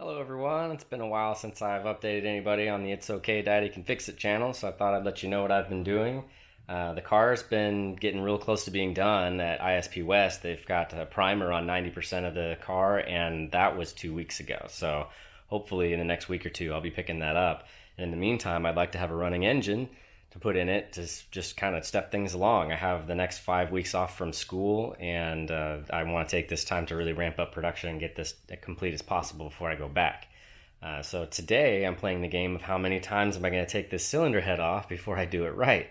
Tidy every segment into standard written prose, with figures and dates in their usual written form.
Hello everyone, it's been a while since I've updated anybody on the It's Okay Daddy Can Fix It channel, so I thought I'd let you know what I've been doing. The car's been getting real close to being done at ISP West. They've got a primer on 90% of the car, and that was 2 weeks ago. So hopefully in the next week or two I'll be picking that up. And in the meantime, I'd like to have a running engine to put in it to just kind of step things along. I have the next 5 weeks off from school, and I want to take this time to really ramp up production and get this as complete as possible before I go back. So today I'm playing the game of how many times am I going to take this cylinder head off before I do it right.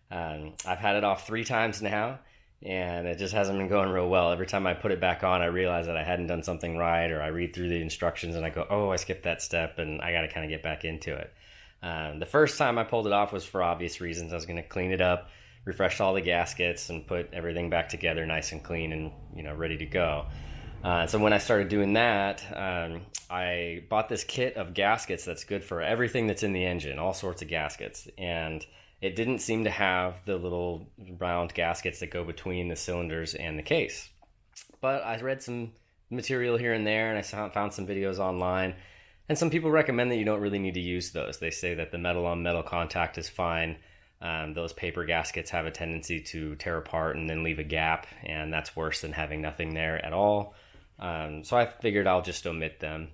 I've had it off 3 times now, and it just hasn't been going real well. Every time I put it back on, I realize that I hadn't done something right, or I read through the instructions and I go, oh, I skipped that step, and I got to kind of get back into it. The first time I pulled it off was for obvious reasons. I was going to clean it up, refresh all the gaskets, and put everything back together nice and clean and ready to go. So when I started doing that, I bought this kit of gaskets that's good for everything that's in the engine, all sorts of gaskets. And it didn't seem to have the little round gaskets that go between the cylinders and the case. But I read some material here and there, and I found some videos online. And some people recommend that you don't really need to use those. They say that the metal on metal contact is fine. Those paper gaskets have a tendency to tear apart and then leave a gap, and that's worse than having nothing there at all. So I figured I'll just omit them,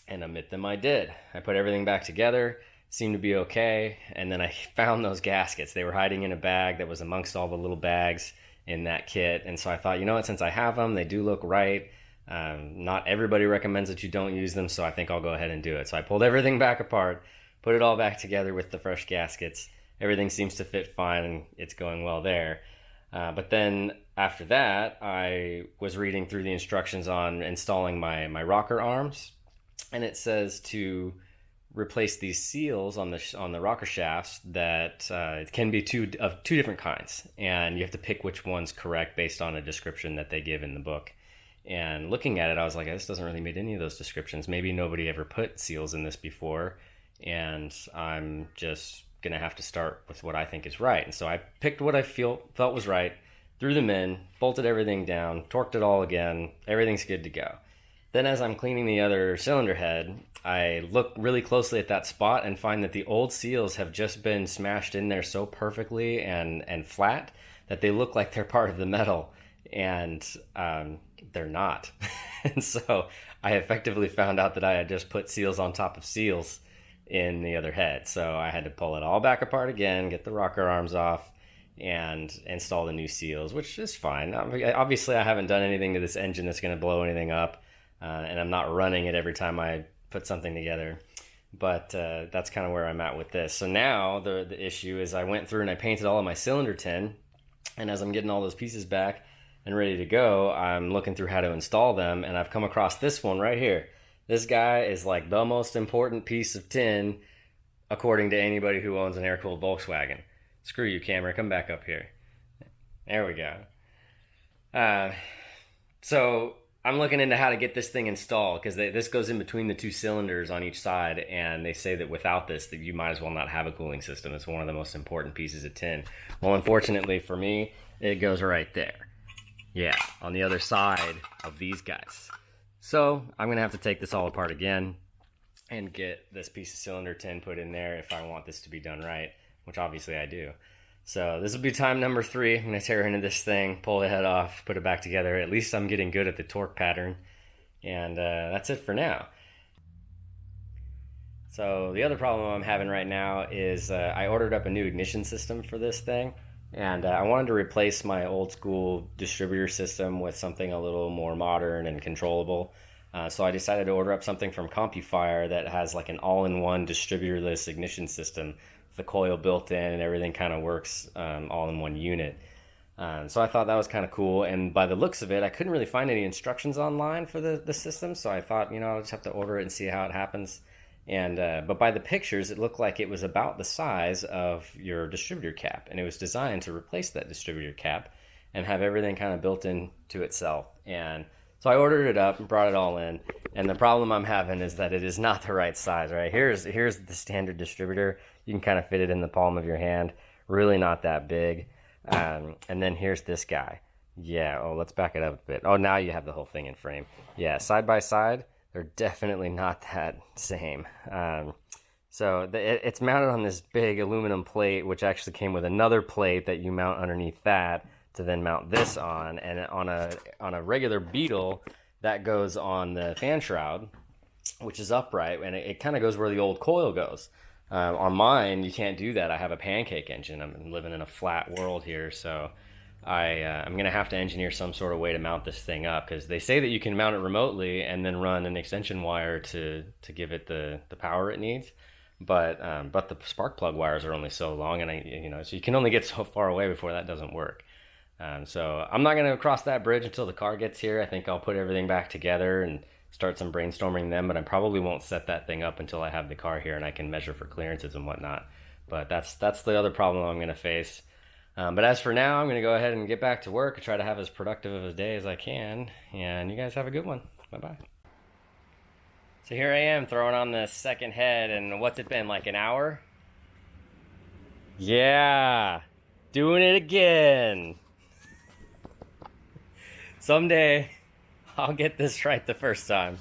and omit them I did. I put everything back together, seemed to be okay, and then I found those gaskets. They were hiding in a bag that was amongst all the little bags in that kit, and so I thought, you know what, since I have them, they do look right. Not everybody recommends that you don't use them, so I think I'll go ahead and do it. So I pulled everything back apart, put it all back together with the fresh gaskets. Everything seems to fit fine, and it's going well there. But then after that, I was reading through the instructions on installing my rocker arms, and it says to replace these seals on the rocker shafts that it can be two different kinds, and you have to pick which one's correct based on a description that they give in the book. And looking at it, I was like, this doesn't really meet any of those descriptions. Maybe nobody ever put seals in this before, and I'm just going to have to start with what I think is right. And so I picked what I felt was right, threw them in, bolted everything down, torqued it all again. Everything's good to go. Then as I'm cleaning the other cylinder head, I look really closely at that spot and find that the old seals have just been smashed in there so perfectly and flat that they look like they're part of the metal. And they're not. And so I effectively found out that I had just put seals on top of seals in the other head. So I had to pull it all back apart again, get the rocker arms off, and install the new seals, which is fine. Obviously, I haven't done anything to this engine that's going to blow anything up, and I'm not running it every time I put something together. But that's kind of where I'm at with this. So now the issue is I went through and I painted all of my cylinder tin, and as I'm getting all those pieces back and ready to go, I'm looking through how to install them, and I've come across this one right here. This guy is like the most important piece of tin according to anybody who owns an air-cooled Volkswagen. Screw you, camera, come back up here. There we go. So I'm looking into how to get this thing installed, because this goes in between the two cylinders on each side, and they say that without this, that you might as well not have a cooling system. It's one of the most important pieces of tin. Well, unfortunately for me, it goes right there. Yeah, on the other side of these guys. So I'm going to have to take this all apart again and get this piece of cylinder tin put in there if I want this to be done right, which obviously I do. So this will be time number 3. I'm going to tear into this thing, pull the head off, put it back together. At least I'm getting good at the torque pattern. And that's it for now. So the other problem I'm having right now is I ordered up a new ignition system for this thing. And I wanted to replace my old school distributor system with something a little more modern and controllable. So I decided to order up something from CompuFire that has like an all-in-one distributorless ignition system. The coil built in and everything kind of works all in one unit. So I thought that was kind of cool. And by the looks of it, I couldn't really find any instructions online for the system. So I thought, I'll just have to order it and see how it happens. And but by the pictures, it looked like it was about the size of your distributor cap, and it was designed to replace that distributor cap and have everything kind of built into itself. And so I ordered it up and brought it all in, and the problem I'm having is that it is not the right size. Right, here's the standard distributor. You can kind of fit it in the palm of your hand. Really not that big. And then here's this guy. Yeah. Oh, let's back it up a bit. Oh, now you have the whole thing in frame. Yeah, side by side. they're definitely not that same. So it's mounted on this big aluminum plate, which actually came with another plate that you mount underneath that to then mount this on. And on a regular Beetle, that goes on the fan shroud, which is upright, and it kind of goes where the old coil goes. On mine, you can't do that. I have a pancake engine. I'm living in a flat world here, so I'm going to have to engineer some sort of way to mount this thing up, because they say that you can mount it remotely and then run an extension wire to give it the power it needs. But the spark plug wires are only so long, and so you can only get so far away before that doesn't work. So I'm not going to cross that bridge until the car gets here. I think I'll put everything back together and start some brainstorming then, but I probably won't set that thing up until I have the car here and I can measure for clearances and whatnot. But that's the other problem I'm going to face. But as for now, I'm going to go ahead and get back to work and try to have as productive of a day as I can. And you guys have a good one. Bye-bye. So here I am throwing on the second head, and what's it been, like an hour? Yeah, doing it again. Someday I'll get this right the first time.